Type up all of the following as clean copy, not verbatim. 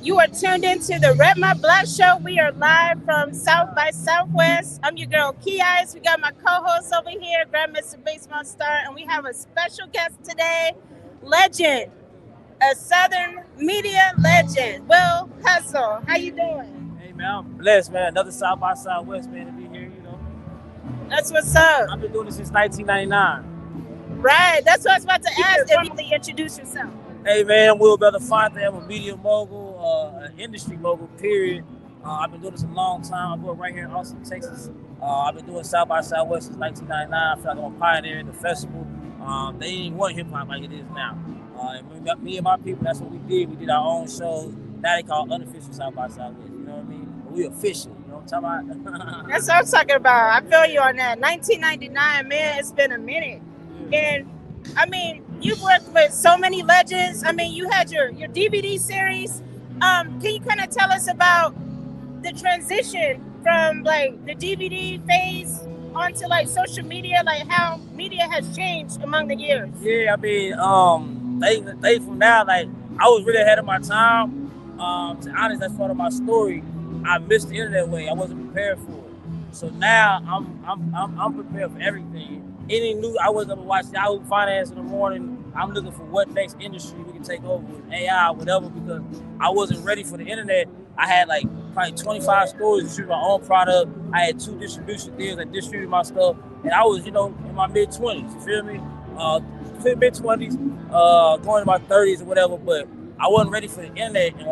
You are tuned into the Rep My Block Show. We are live from South by Southwest. I'm your girl, Key Eyes. We got my co-host over here, Grandmaster Baseball Star, and we have a special guest today, legend, a Southern media legend, Will Hustle. How you doing? Hey man, I'm blessed, man. Another South by Southwest, man, to be here, you know. That's what's up. I've been doing this since 1999. Right, that's what I was about to ask. If you really introduce yourself. Hey man, I'm Will Belafonte. I'm a media mogul, an industry mogul, period. I've been doing this a long time. I grew up right here in Austin, Texas. I've been doing South by Southwest since 1999. I feel like I'm a pioneer in the festival. They ain't even want hip hop like it is now. And me and my people, that's what we did. We did our own shows. Now they call unofficial South by Southwest. You know what I mean? But we official. You know what I'm talking about? That's what I'm talking about. I feel you on that. 1999, man, it's been a minute. And I mean, you've worked with so many legends. I mean, you had your DVD series. Can you kind of tell us about the transition from like the DVD phase onto like social media, like how media has changed among the years? Yeah, I mean, they from now, like I was really ahead of my time. To be honest, that's part of my story. I missed the internet way. I wasn't prepared for it. So now I'm prepared for everything. Any new, I was up and watch Yahoo Finance in the morning. I'm looking for what next industry we can take over with AI, whatever, because I wasn't ready for the internet. I had like probably 25 stores to distribute my own product. I had 2 distribution deals that distributed my stuff. And I was, in my mid-20s, you feel me? Mid-20s, going to my 30s or whatever, but I wasn't ready for the internet. And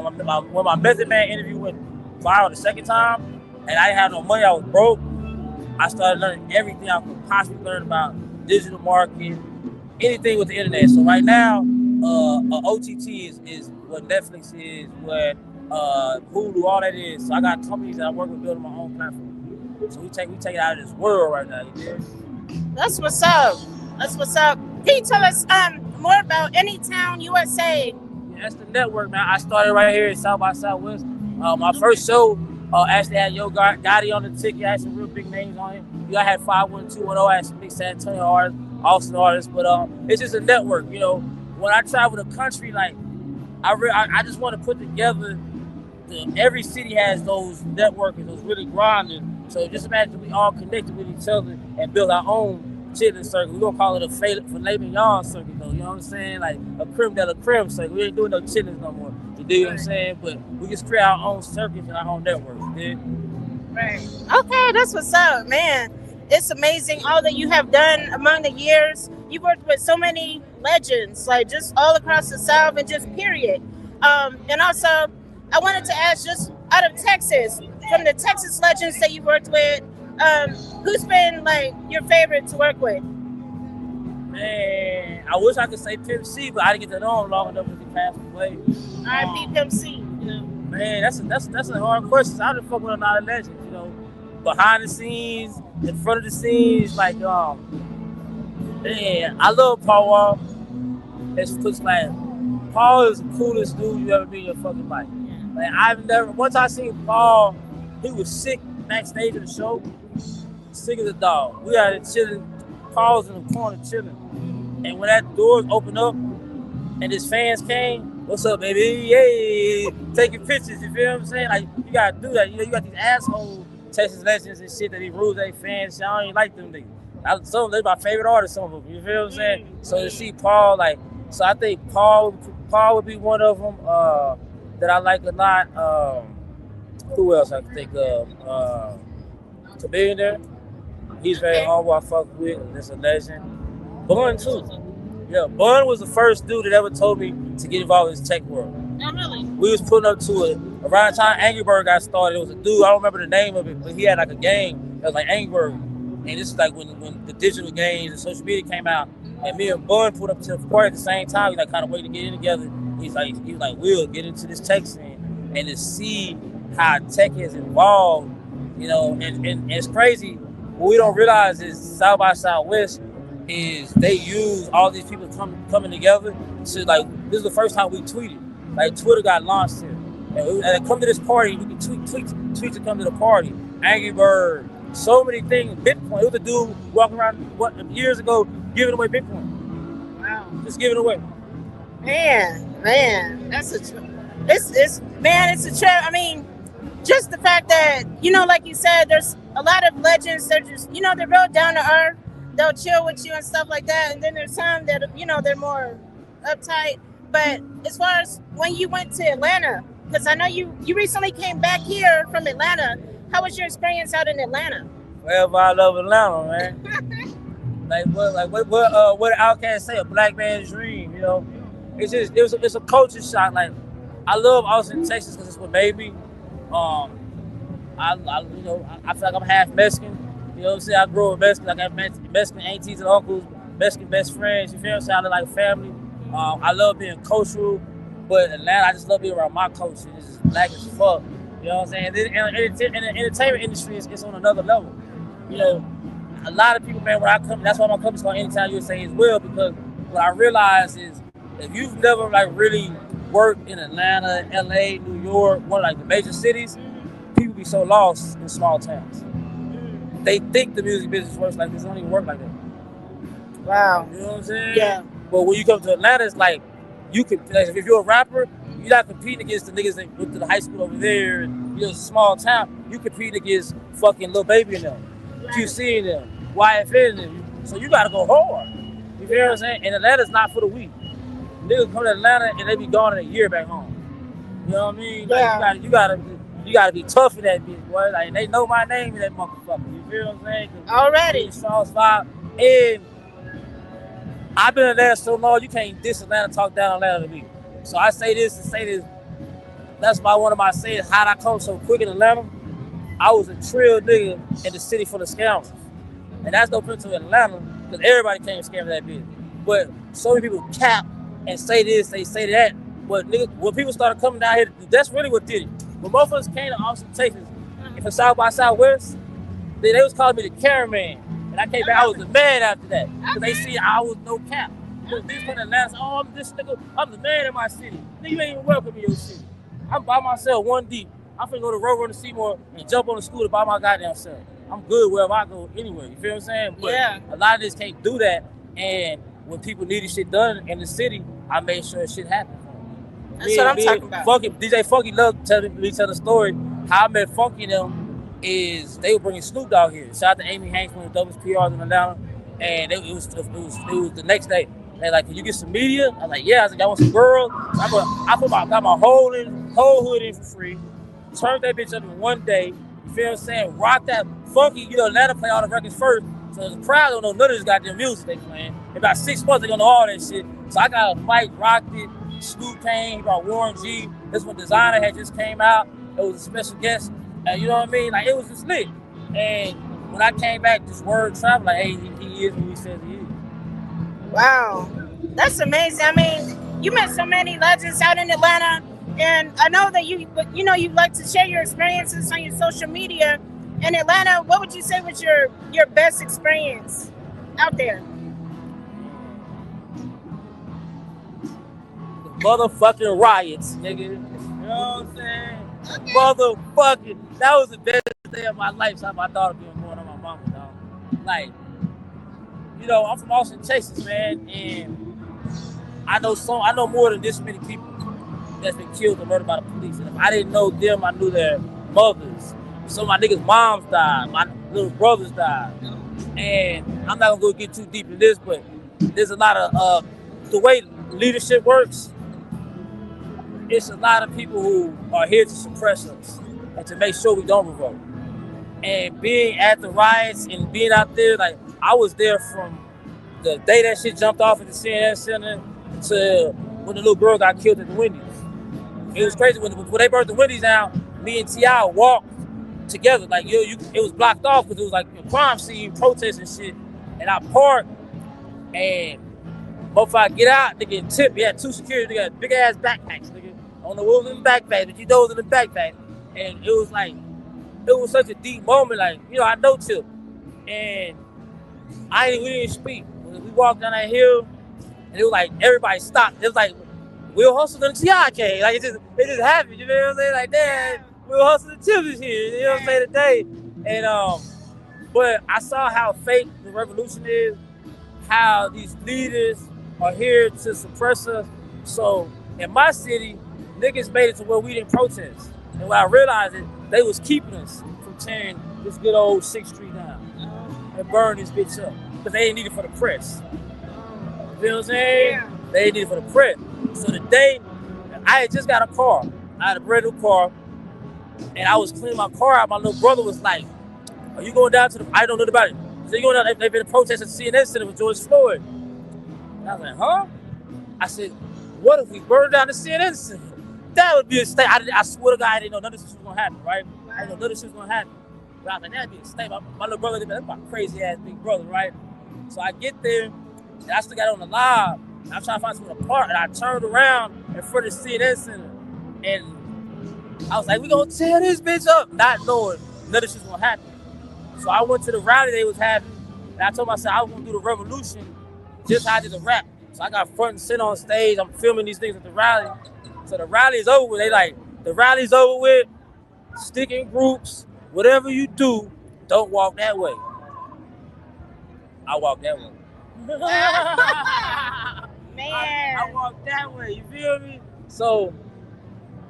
when my Method Man interview went viral the second time, and I didn't have no money, I was broke, I started learning everything I could possibly learn about digital marketing, anything with the internet. So right now, OTT is what Netflix is, what Hulu, all that is. So I got companies that I work with building my own platform. So we take it out of this world right now. You know? That's what's up. That's what's up. Can you tell us more about Anytown USA? Yeah, that's the network, man. I started right here at South by Southwest. My first show actually had Yo Gotti on the ticket. I had some real big names on it. I had 51210. I had some big San Antonio artists, Austin artists. But it's just a network, you know. When I travel the country, like I just want to put together. Every city has those networkers, those really grinders. So just imagine we all connected with each other and build our own chilling circle. We're going to call it a filet mignon circle, though. You know what I'm saying? Like a creme de la creme circle. We ain't doing no chillings no more. You know what I'm saying? But we just create our own circuits and our own networks. Yeah? Right. Okay, that's what's up, man. It's amazing all that you have done among the years. You've worked with so many legends, like just all across the South and just period. And also, I wanted to ask, just out of Texas, from the Texas legends that you worked with, who's been like your favorite to work with? Man, I wish I could say Pimp C, but I didn't get to know him long enough to pass away. R.E.P. Pimp C. Man, that's a hard question. I done fuck with a lot of legends, you know, behind the scenes, in front of the scenes, like man, I love Paul Wall. It's like Paul is the coolest dude you ever meet in your fucking life. Like once I seen Paul, he was sick backstage of the show, sick as a dog. We had chilling, Paul's in the corner chilling, and when that doors opened up and his fans came, what's up, baby? Yay! Taking pictures, you feel what I'm saying? Like, you gotta do that. You know, you got these asshole Texas legends and shit that he rules their fans. I don't even like them niggas. Some of them, they're my favorite artists, some of them. You feel what I'm saying? So to see Paul, like, so I think Paul would be one of them that I like a lot. Who else I can think of? Billionaire. He's very humble. I fuck with. That's a legend. Bun too. Yeah, Bun was the first dude that ever told me to get involved in this tech world. Oh, really? We was putting up to it around the time Angry Bird got started. It was a dude, I don't remember the name of it, but he had like a game that was like Angry Bird. And this is like when the digital games and social media came out. And me and Bun put up to the party at the same time. We like kind of waiting to get in together. He was like, Will, get into this tech scene and to see how tech has evolved, you know, and it's crazy. What we don't realize is South by Southwest is they use all these people coming together to, like, this is the first time we tweeted. Like, Twitter got launched here. And come to this party, we can tweet to come to the party. Angry Bird, so many things. Bitcoin, it was a dude walking around years ago giving away Bitcoin. Wow. Just giving away. Man, that's It's man, it's a trip. I mean, just the fact that, like you said, there's a lot of legends. They're just, they're real down to earth. They'll chill with you and stuff like that. And then there's some that, they're more uptight. But as far as when you went to Atlanta, because I know you recently came back here from Atlanta. How was your experience out in Atlanta? Well, I love Atlanta, man. What did Outkast say? A black man's dream, It's a culture shock. Like, I love Austin, Texas, because it's what made me. I feel like I'm half Mexican. You know what I'm saying? I grew up Mexican. I got Mexican aunties and uncles, Mexican best friends. You feel what I'm saying? I look like family. I love being cultural, but Atlanta, I just love being around my culture. It's just black as fuck. You know what I'm saying? And the entertainment industry is on another level. A lot of people, man, when I come, that's why my company's called Anytime USA as well, because what I realize is if you've never really worked in Atlanta, LA, New York, one of the major cities, people be so lost in small towns. They think the music business works like this. It don't even work like that. Wow. You know what I'm saying? Yeah. But when you come to Atlanta, it's like you can. If you're a rapper, you're not competing against the niggas that went to the high school over there. And a small town. You compete against fucking Lil Baby and them, QC and them, YFN and them. So you gotta go hard. You feel what I'm saying? And Atlanta's not for the weak. Niggas come to Atlanta and they be gone in a year back home. You know what I mean? Yeah. You gotta be tough in that bitch, boy. Like, they know my name in that motherfucker. You feel what I'm saying? Already. Strong spot. And I've been in Atlanta so long, you can't diss Atlanta, talk down Atlanta to me. So I say this to say this. That's why one of my sayings, how'd I come so quick in Atlanta? I was a trill nigga in the city full of scoundrels. And that's no offense to Atlanta, because everybody came scared of that bitch. But so many people cap and say this, they say that. But nigga, when people started coming down here, that's really what did it. When motherfuckers came to Austin, Texas, and for South by Southwest, they was calling me the cameraman. And I came back, I was the man after that. Because they see I was no cap. Because niggas come to Atlanta, I'm this nigga, I'm the man in my city. Nigga, you ain't even welcome in your city. I'm by myself, one deep. I'm finna go to Rover to Seymour and jump on the scooter by my goddamn self. I'm good wherever I go anyway. You feel what I'm saying? But a lot of this can't do that. And when people needed shit done in the city, I made sure shit happened. That's what I'm talking about. DJ Funky loved telling me the story. How I met Funky and them is they were bringing Snoop Dogg here. Shout out to Amy Hanks, one of the dopest PRs in Atlanta. And it was the next day. They like, can you get some media? I was like, yeah. I was like, I want some girls. Got my whole hood in for free. Turned that bitch up in one day. You feel what I'm saying? Rock that Funky. Atlanta play all the records first. So the crowd don't know none of this goddamn music they playing. In about 6 months, they gonna know all that shit. So I got a mic, rocked it. Snoop came, he brought Warren G. This one Designer had just came out. It was a special guest. You know what I mean? Like, it was just lit. And when I came back, this word traveled, like, hey, he is who he says he is. Wow. That's amazing. I mean, you met so many legends out in Atlanta. And I know that you like to share your experiences on your social media. In Atlanta, what would you say was your best experience out there? Motherfucking riots, nigga. You know what I'm saying? Okay. Motherfucking, that was the best day of my life. So my daughter being born on my mama, dog. Like, I'm from Austin, Texas, man, and I know more than this many people that's been killed or murdered by the police. And if I didn't know them, I knew their mothers. Some of my niggas' moms died. My little brothers died. And I'm not gonna get too deep in this, but there's a lot of the way leadership works. It's a lot of people who are here to suppress us and to make sure we don't revolt. And being at the riots and being out there, like, I was there from the day that shit jumped off at the CNN Center to when the little girl got killed at the Wendy's. It was crazy when they burnt the Wendy's down. Me and T.I. walked together, like, it was blocked off because it was like a crime scene, protests and shit. And I parked, and motherfucker get out, they get tipped. We had 2 security, they got big ass backpacks, nigga. I don't know what was in the backpack, but it was in the backpack. And it was like, it was such a deep moment. Like, I know Tip. And we didn't speak. We walked down that hill, and it was like, everybody stopped. It was like, Will Hustle and T.I. came. Like, it just happened, you know what I'm saying? Like, damn, Will Hustle and Tip is here, you know what I'm saying, today. And, but I saw how fake the revolution is, how these leaders are here to suppress us. So in my city, niggas made it to where we didn't protest. And when I realized it, they was keeping us from tearing this good old 6th Street down and burn this bitch up. Because they ain't need it for the press. You feel what I'm saying? Yeah. They ain't need it for the press. So the day, I had just got a car. I had a brand new car. And I was cleaning my car out. My little brother was like, are you going down to the, I don't know about it. So you going down, they've been protesting at the CNN Center with George Floyd. And I was like, huh? I said, what if we burn down the CNN Center? That would be a statement. I swear to God, I didn't know none of this was going to happen, right? I didn't know none of this was going to happen. But I was like, that'd be a statement. My little brother, that's my crazy ass big brother, right? So I get there, and I still got on the live. And I'm trying to find somewhere to park, and I turned around in front of the CNN Center. And I was like, we going to tear this bitch up, not knowing none of this was going to happen. So I went to the rally they was having, and I told myself I was going to do the revolution just how I did the rap. So I got front and center on stage. I'm filming these things at the rally. So the rally is over with. They like, the rally's over with. Stick in groups. Whatever you do, don't walk that way. I walk that way. Man. I walked that way. You feel me? So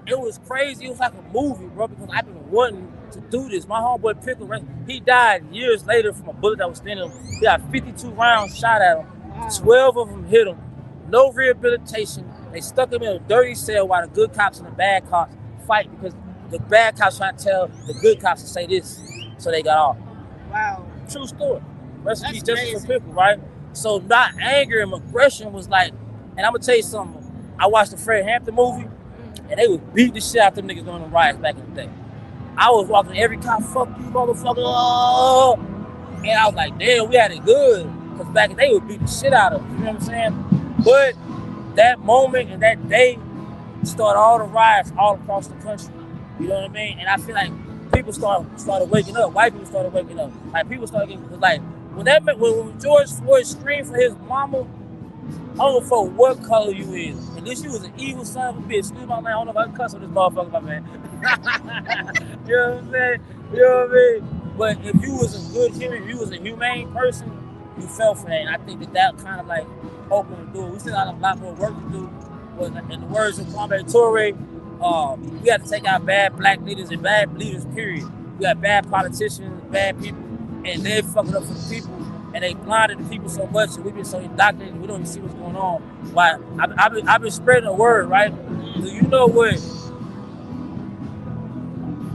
it was crazy. It was like a movie, bro, because I've been wanting to do this. My homeboy Pickle, he died years later from a bullet that was standing him. He got 52 rounds shot at him. 12 of them hit him. No rehabilitation. They stuck him in a dirty cell while the good cops and the bad cops fight because the bad cops trying to tell the good cops to say this, so they got off. Wow. True story. Rest in peace, justice for Pickle, right? So not anger and aggression was like, and I'm gonna tell you something. I watched the Fred Hampton movie, and they would beat the shit out them niggas during the riots back in the day. I was walking every cop, fuck you, motherfucker. Oh! And I was like, damn, we had it good. Because back then they would beat the shit out of us, you know what I'm saying? But that moment and that day started all the riots all across the country. You know what I mean? And I feel like people started waking up. White people started waking up. Like people started getting, like, when George Floyd screamed for his mama, I don't give a fuck what color you is. And this you was an evil son of a bitch. Excuse my man, I don't know if I can cuss on this motherfucker, my man. You know what I'm saying? You know what I mean? But if you was a good human, if you was a humane person, you fell for that. And I think that kind of like opened the door. We still have a lot more work to do. But in the words of Kwame Ture, we got to take out bad black leaders and bad leaders, period. We got bad politicians, bad people, and they're fucking up for the people. And they blinded the people so much, and we've been so indoctrinated, we don't even see what's going on. Why? I've been spreading the word, right? Do you know what?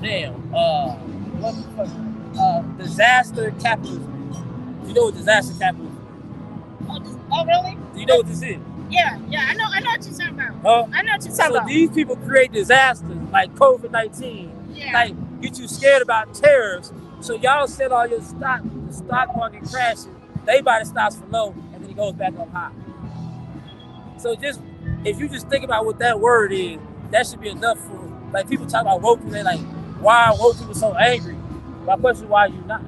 Damn. What the fuck? Disaster capitalism. You know what disaster capitalism is? Oh, really? Do you know what this is? Yeah, I know what you're talking about. Huh? I know what you're talking about. So these people create disasters like COVID-19, like get you scared about tariffs. So y'all sell all your stock, the stock market crashes, they buy the stocks for low, and then it goes back up high. So just, if you just think about what that word is, that should be enough for, like people talk about woke people, they're like, why are woke people so angry? My question is, why are you not?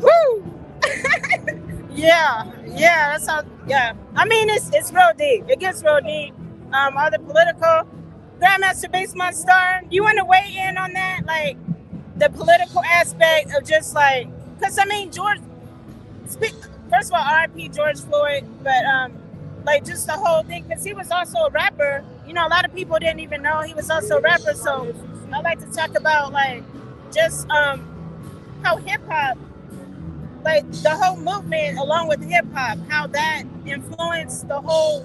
Woo! Yeah, that's how, I mean, it's real deep. It gets real deep. All the political, Grandmaster Baseman Star, you want to weigh in on that? Like, the political aspect of just like, because I mean, first of all, R.E.P. George Floyd, but like just the whole thing, because he was also a rapper. You know, a lot of people didn't even know he was also a rapper. So I like to talk about like just how hip hop, like the whole movement along with hip hop, how that influenced the whole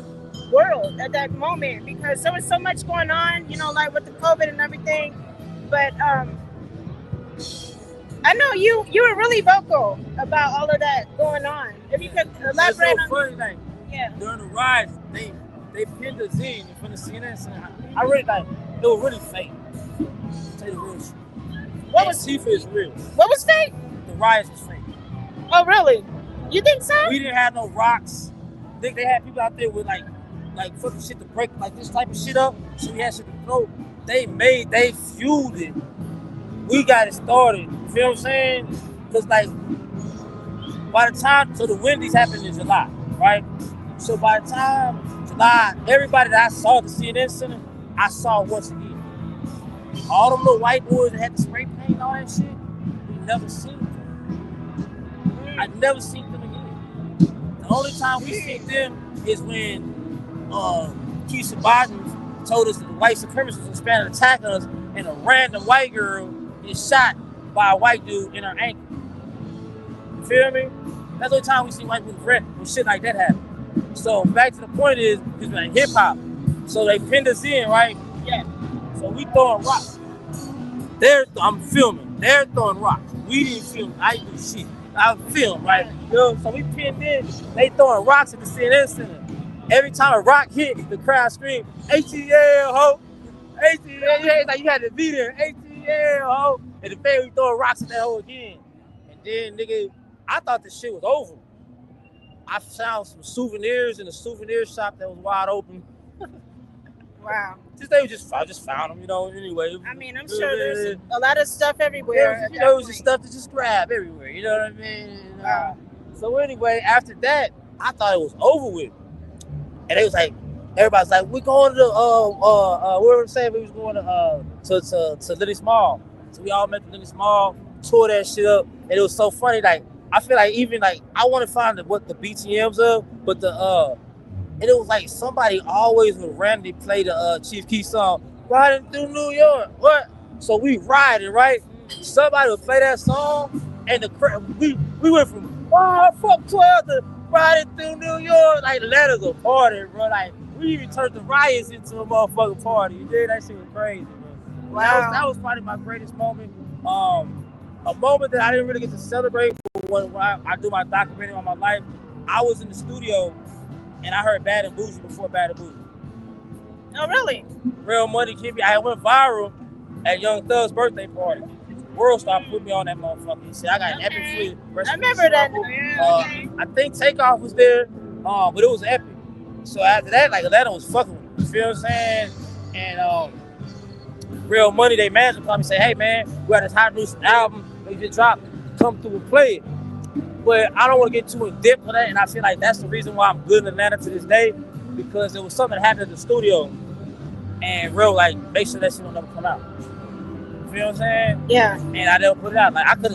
world at that moment, because there was so much going on, you know, like with the COVID and everything. But I know you were really vocal about all of that going on. If you could elaborate on funny, like, during the riots, they pinned a zine in front of CNN Center. I really like it was really fake. To tell you the real shit. What was Tifa is real. What was fake? The riots was fake. Oh really? You think so? We didn't have no rocks. I think they had people out there with like fucking shit to break like this type of shit up. So we had shit to throw. They fueled it. We got it started. You feel what I'm saying? Because like by the time, so the Wendy's happened in July, right? So by the time July, everybody that I saw at the CNN Center, I saw once again. All them little white boys that had the spray paint and all that shit, we never seen them. I never seen them again. The only time we see them is when Keisha Biden told us that the white supremacists was planning to attack us, and a random white girl is shot by a white dude in her ankle. You feel me? That's the only time we see white people when shit like that happen. So back to the point is like hip hop. So they pinned us in, right? Yeah. So we throwing rocks. I'm filming. They're throwing rocks. We didn't film. I didn't do shit. I filmed, right? You know, so we pinned in. They throwing rocks at the CNN Center. Every time a rock hit, the crowd screamed, ATL, ho! ATL, like you had to be there. ATL, ho! And the fan, we throwing rocks at that hole again. And then, nigga, I thought this shit was over. I found some souvenirs in a souvenir shop that was wide open. Wow. I just found them, you know, anyway. I mean, I'm sure there's a lot of stuff everywhere. You know, it was just stuff to just grab everywhere, you know what I mean? Wow. So anyway, after that, I thought it was over with. And they was like, everybody's like, we're going to we were saying we was going to Liddy's Mall. So we all met at Liddy's Mall, tore that shit up, and it was so funny. Like, I feel like even like I want to find what the BTMs of, but and it was like somebody always would randomly play the Chief Keef song, Riding Through New York. What? So we riding, right? Somebody would play that song, and we went from fuck 12 to Riding Through New York. Like, let us a party, bro. Like, we even turned the riots into a motherfucking party. You did? That shit was crazy, bro. Wow. That was probably my greatest moment. A moment that I didn't really get to celebrate when I do my documentary on my life. I was in the studio and I heard Bad and Bougie before Bad and Bougie. Oh, really? Real Money Kimby. I went viral at Young Thug's birthday party. World Star put me on that motherfucking shit. I got an epic fleet. I remember that. I think Takeoff was there, but it was epic. So after that, like Atlanta was fucking with me. You feel what I'm saying? And Real Money, they manager called me and say, hey man, we got this hot new album. They just dropped. Come through and play it. But I don't want to get too in depth on that, and I feel like that's the reason why I'm good in Atlanta to this day, because there was something that happened in the studio, and real like make sure that shit don't never come out. You feel what I'm saying? Yeah. And I never put it out. Like I could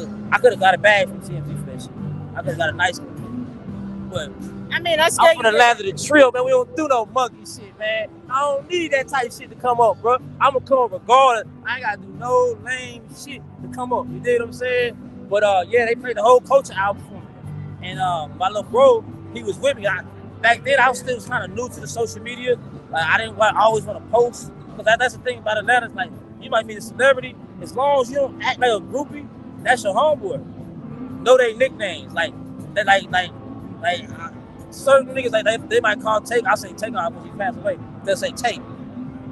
have got a bag from TMZ for that shit. I could have got a nice one. But I mean, that's I'm from the land of the trill, man. We don't do no monkey shit, man. I don't need that type of shit to come up, bro. I'm gonna come up regardless. I ain't gotta do no lame shit to come up. You dig what I'm saying? But yeah, they played the whole Culture album for me. And my little bro, he was with me. Back then, I was still kind of new to the social media. Like I didn't always want to post, because that's the thing about Atlanta. It's like you might meet a celebrity, as long as you don't act like a groupie, that's your homeboy. Know they nicknames, like certain niggas, like they might call Take. I say Take Off because he passed away. They'll say Take.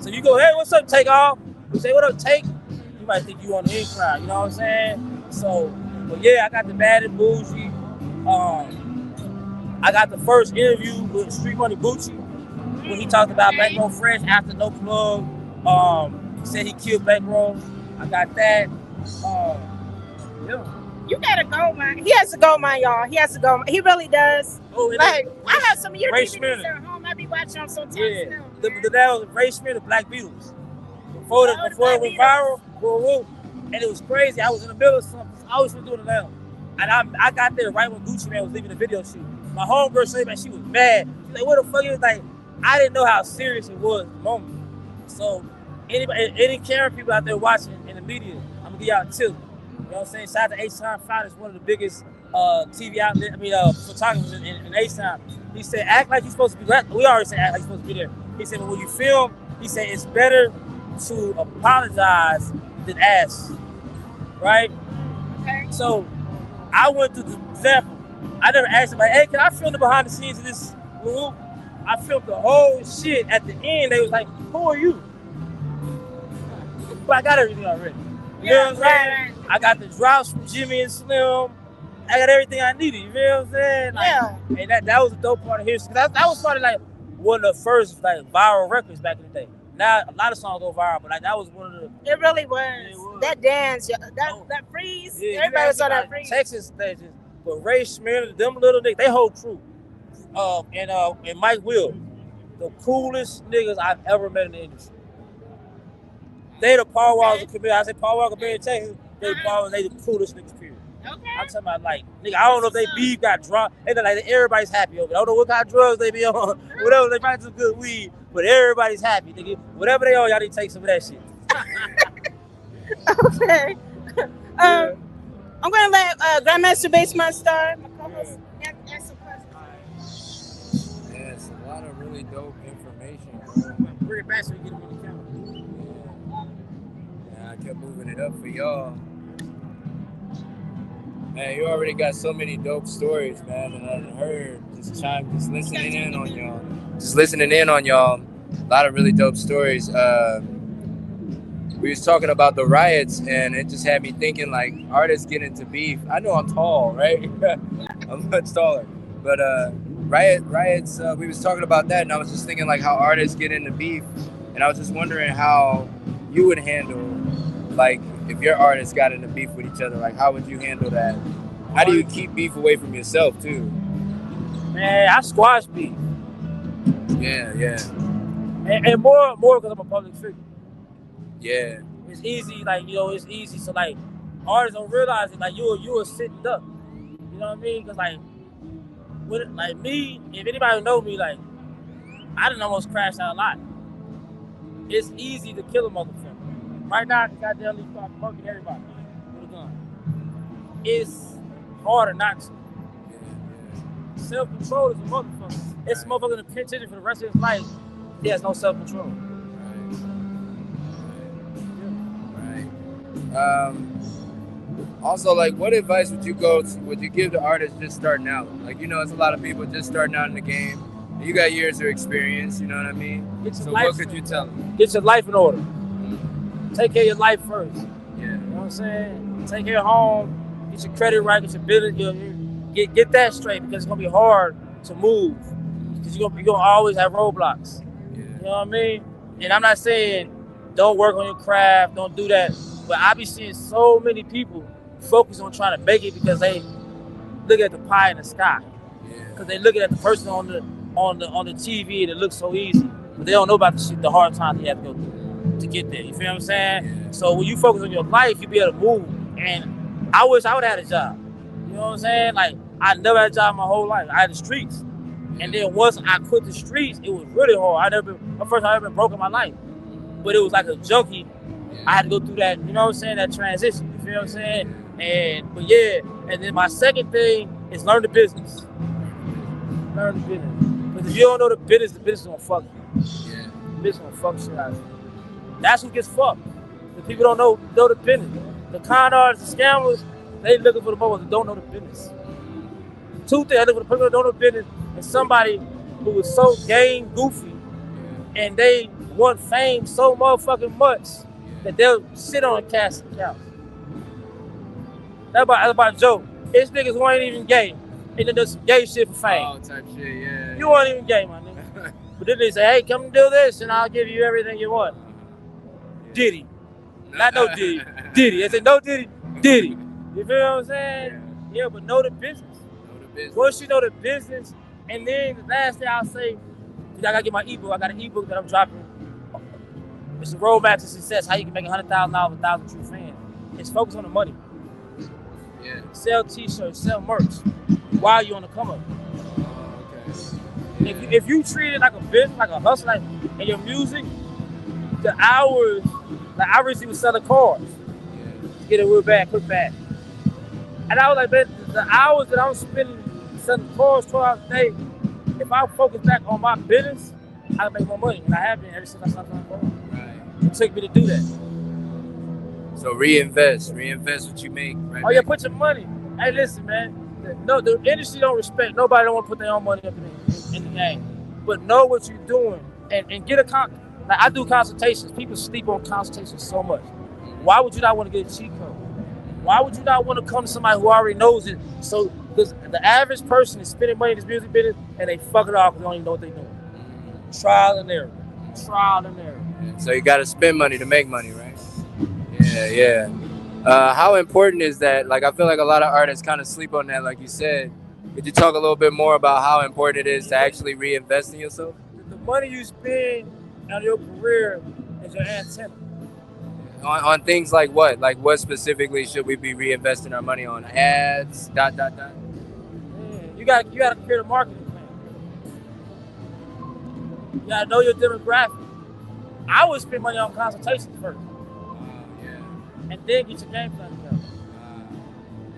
So you go, hey, what's up, Take Off? You say, what up, Take? You might think you on the in-crowd. You know what I'm saying? So, but yeah, I got the Bad and Bougie. I got the first interview with Street Money Bucci when he talked about Bankroll Fresh after No Plug. He said he killed Bankroll. I got that. Yeah. You gotta go, man. He has to go, man, y'all. He has to go. He really does. Oh, like, I have some of your DVDs at home. I be watching them sometimes. Yeah. That was Ray Schmidt of Black Beatles. Before it went viral, and it was crazy. I was in the middle of something. I always was doing it now. And I got there right when Gucci Mane was leaving the video shoot. My homegirl said, man, she was mad. She's like, what the fuck? It was like, I didn't know how serious it was at the moment. So, any camera people out there watching in the media, I'm gonna give y'all a tip. You know what I'm saying? Shout out to H-Time Found is one of the biggest TV outlets, photographers in H-Time. He said, act like you're supposed to be, we already said act like you're supposed to be there. He said, but when you film, he said, it's better to apologize than ask, right? Okay. So, I went through the example. I never asked him, like, hey, can I film the behind the scenes of this movie? I filmed the whole shit. At the end, they was like, who are you? But I got everything already. You know what I'm saying? Right. I got the drops from Jimmy and Slim. I got everything I needed. You feel what I'm saying? Like, yeah. And that was a dope part of history. That was probably like one of the first like viral records back in the day. Now a lot of songs go viral, but like that was one of the. It really was. That dance, that freeze. Yeah, everybody was on that freeze. Texas stages, but Ray Schmidt, them little niggas, they whole crew. And Mike Will, the coolest niggas I've ever met in the industry. They the Paul Walker community. I say Paul Walker being in Texas. They the coolest niggas, period. Okay. I'm talking about like, nigga, I don't know if they beef got drunk. And like everybody's happy over there. I don't know what kind of drugs they be on. Whatever, they find some good weed. But everybody's happy, nigga. Whatever they on, y'all need to take some of that shit. Okay. I'm gonna let Grandmaster Baseman start. My co-host ask some questions. Yeah, it's a lot of really dope information. Bring it back so we get it on the camera. Yeah, I kept moving it up for y'all. Man, you already got so many dope stories, man, that I heard. Just listening in on y'all. A lot of really dope stories. We was talking about the riots, and it just had me thinking, like, artists get into beef. I know I'm tall, right? I'm much taller, but riots. We was talking about that, and I was just thinking, like, how artists get into beef, and I was just wondering how you would handle, like, if your artists got into beef with each other, like, how would you handle that? How do you keep beef away from yourself too? Man, I squash beef. Yeah. And more because I'm a public figure. Yeah. It's easy, like, you know, it's easy. So, like, artists don't realize it. Like, you a sitting duck. You know what I mean? Because, like me, if anybody know me, like, I done almost crashed out a lot. It's easy to kill a motherfucker. Right now, I can goddamn start fucking everybody with a gun. It's harder not to. Yeah. Self-control is a motherfucker. It's a motherfucker in the penitentiary for the rest of his life. He has no self-control. Right. Also, like, what advice would you give to artists just starting out? Like, you know, it's a lot of people just starting out in the game. You got years of experience, you know what I mean? So what could you tell them? Get your life in order. Take care of your life first. Yeah. You know what I'm saying? Take care of home. Get your credit right. Get your business. Get that straight, because it's gonna be hard to move. Because you're gonna always have roadblocks. Yeah. You know what I mean? And I'm not saying don't work on your craft, don't do that. But I be seeing so many people focus on trying to make it because they look at the pie in the sky. Because they looking at the person on the TV and it looks so easy, but they don't know about the hard times they have to go through to get there. You feel what I'm saying? Yeah. So when you focus on your life, you be able to move. And I wish I would have had a job. You know what I'm saying? Like, I never had a job my whole life. I had the streets. And then once I quit the streets, it was really hard. My first time I ever been broke in my life. But it was like a junkie. I had to go through that, you know what I'm saying, that transition. You feel what I'm saying? And then my second thing is learn the business. Learn the business. Because if you don't know the business gonna fuck you. Yeah. The business gonna fuck shit out of you. That's who gets fucked. The people don't know the business. The con artists, the scammers, they looking for the motherfuckers that don't know the business. Two things, they looking for the people that don't know the business, and somebody who is so game goofy and they want fame so motherfucking much that they'll sit on a casket couch. That's about a joke. It's niggas who ain't even gay. And then there's some gay shit for fame. Oh, type shit, yeah. You weren't even gay, my nigga. But then they say, hey, come and do this and I'll give you everything you want. Diddy. Not no Diddy. Diddy. They say no Diddy. Diddy. You feel what I'm saying? Yeah, but know the business. Once you know the business, and then the last thing I'll say, I gotta get my ebook. I got an ebook that I'm dropping. It's a roadmap to success. How you can make $100,000 with 1,000 true fans. It's focused on the money. Yeah. Sell t-shirts, sell merch while you're on the come up. Oh, okay. Yeah. If you treat it like a business, like a hustle, like in your music, the hours, like I recently was selling cars. To get a real bad, quick bag. And I was like, man, the hours that I'm spending selling cars 12 hours a day, if I focus back on my business, I can make more money. And I have been ever since I started selling cars. Right. It took me to do that. So reinvest what you make. Right. Oh yeah, put your money. Hey, listen, man. The industry don't respect. Nobody don't want to put their own money up in the game. But know what you're doing and get like I do consultations. People sleep on consultations so much. Why would you not want to get a cheat code? Why would you not want to come to somebody who already knows it? So, because the average person is spending money in this music business and they fuck it off because they don't even know what they're doing. Trial and error. Trial and error. So you got to spend money to make money, right? Yeah. How important is that? Like, I feel like a lot of artists kind of sleep on that, like you said. Could you talk a little bit more about how important it is to actually reinvest in yourself? The money you spend on your career is your antenna. On things like what? Like what specifically should we be reinvesting our money on? Ads, dot. Yeah, you gotta create a marketing plan. You gotta know your demographic. I would spend money on consultations first. And then get your game plan together.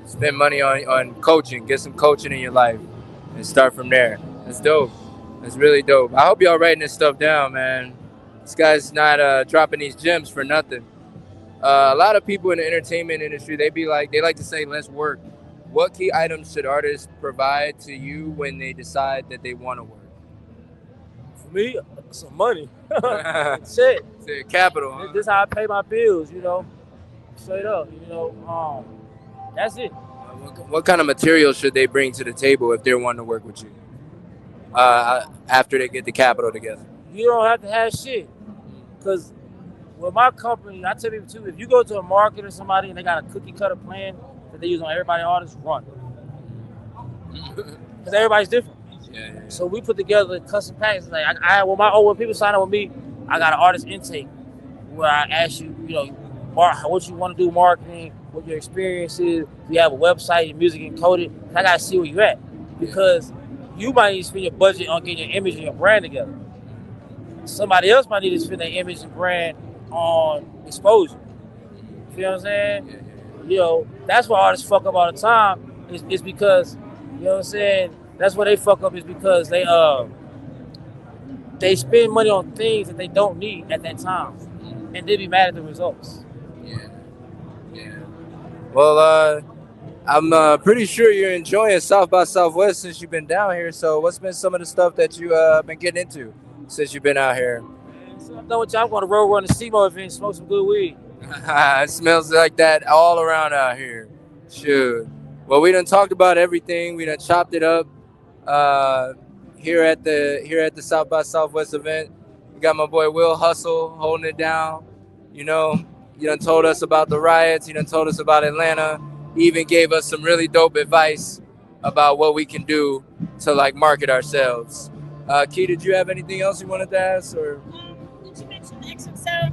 Spend money on coaching. Get some coaching in your life and start from there. That's dope. That's really dope. I hope y'all writing this stuff down, man. This guy's not dropping these gems for nothing. A lot of people in the entertainment industry, they like to say, let's work. What key items should artists provide to you when they decide that they want to work? For me, some money. That's it. Capital. Huh? This is how I pay my bills, straight up, that's it. What kind of material should they bring to the table if they're wanting to work with you? After they get the capital together. You don't have to have shit. Because with my company, I tell people too, if you go to a market or somebody and they got a cookie cutter plan that they use on everybody artists, run. Because everybody's different. Yeah. So we put together custom packages. Like when people sign up with me, I got an artist intake where I ask you, what you want to do marketing, what your experience is. Do you have a website, your music encoded? I gotta see where you at. Because you might need to spend your budget on getting your image and your brand together. Somebody else might need to spend their image and brand on exposure. You know what I'm saying? Yeah. That's why artists fuck up all the time. It's because, you know what I'm saying? That's why they fuck up is because they spend money on things that they don't need at that time. And they be mad at the results. Yeah. Well, I'm pretty sure you're enjoying South by Southwest since you've been down here. So what's been some of the stuff that you been getting into since you've been out here? So I'm done with y'all. I'm going to road run the SEMO event, smoke some good weed. It smells like that all around out here. Sure. Well, we done talked about everything. We done chopped it up here at the South by Southwest event. We got my boy Will Hustle holding it down. You done told us about the riots. You done told us about Atlanta. He even gave us some really dope advice about what we can do to market ourselves. Key, did you have anything else you wanted to ask? Or did you mention the XXL?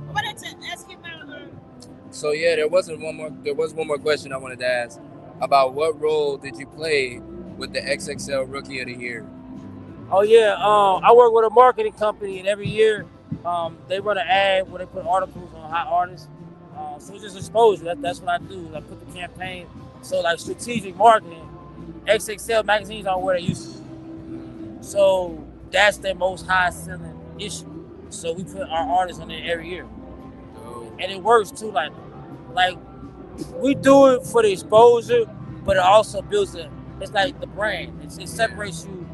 I wanted to ask you about. So yeah, there was one more question I wanted to ask about what role did you play with the XXL Rookie of the Year? Oh yeah, I work with a marketing company, and every year they run an ad where they put articles on hot artists. So it's just exposure. That's what I do. I put the campaign. So strategic marketing, XXL magazines aren't where they used to be. So that's their most high selling issue. So we put our artists on there every year, and it works too. Like we do it for the exposure, but it also builds it's like the brand. It separates you.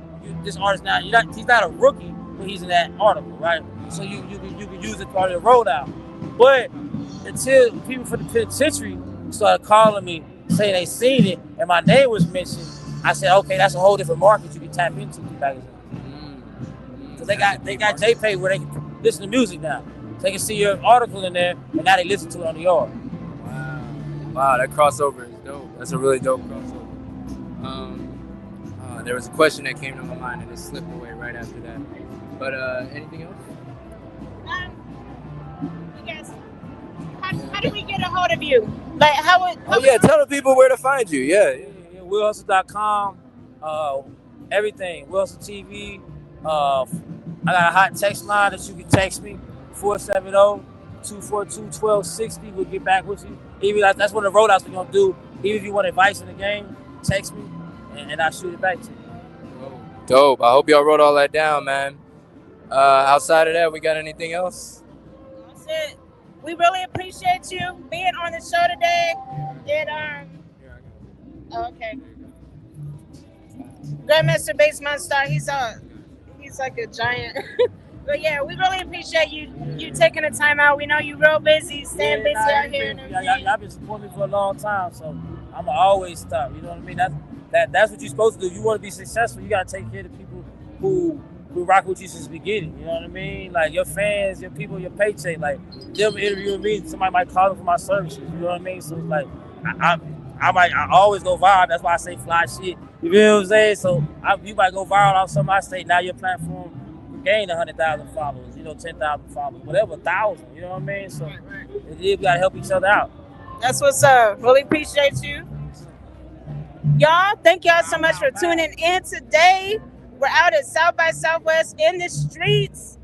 This artist now, he's not a rookie, but he's in that article, right? So you can use it for your rollout. But until people from the penitentiary started calling me saying they seen it and my name was mentioned, I said, okay, that's a whole different market you can tap into through magazines. Because they got JPay where they can listen to music now. So they can see your article in there, and now they listen to it on the yard. Wow, that crossover is dope. That's a really dope crossover. There was a question that came to my mind and it slipped away right after that. But anything else? I guess. How do we get a hold of you? Tell the people where to find you. Yeah. WillHustle.com. Everything. Will Hustle TV. I got a hot text line that you can text me. 470-242-1260. We'll get back with you. Even that's one of the rollouts we're gonna do. Even if you want advice in the game, text me and I'll shoot it back to you. Dope. I hope y'all wrote all that down, man. Outside of that, we got anything else? That's it. We really appreciate you being on the show today. Okay. Grandmaster Baseman Star, he's like a giant. But yeah, we really appreciate you taking the time out. We know you real busy, staying busy out here and everything. Y'all been supporting me for a long time, so I'ma always stop. You know what I mean? That's what you're supposed to do. You want to be successful, you gotta take care of the people who rock with you since the beginning. You know what I mean? Like your fans, your people, your paycheck. Like them interviewing me, somebody might call them for my services. You know what I mean? So it's like I always go viral. That's why I say fly shit. You feel what I'm saying? So you might go viral off something I say. Now your platform gained 100,000 followers. You 10,000 followers, whatever, 1,000. You know what I mean? So we gotta help each other out. That's what's up. Really appreciate you. Y'all, thank y'all so much for tuning in today. We're out at South by Southwest in the streets.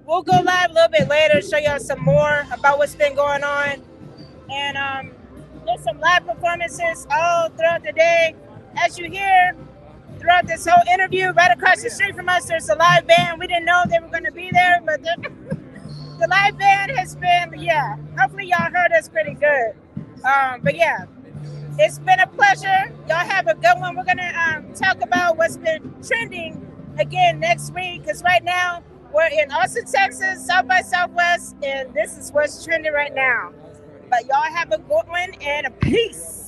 We'll go live a little bit later, show y'all some more about what's been going on. And there's some live performances all throughout the day. As you hear throughout this whole interview, right across the street from us, there's a live band. We didn't know they were going to be there, but the live band has been, hopefully y'all heard us pretty good. But yeah, it's been a pleasure. Y'all have a good one. We're going to talk about what's been trending again next week, because right now we're in Austin, Texas, South by Southwest, and this is what's trending right now. But y'all have a good one and a peace.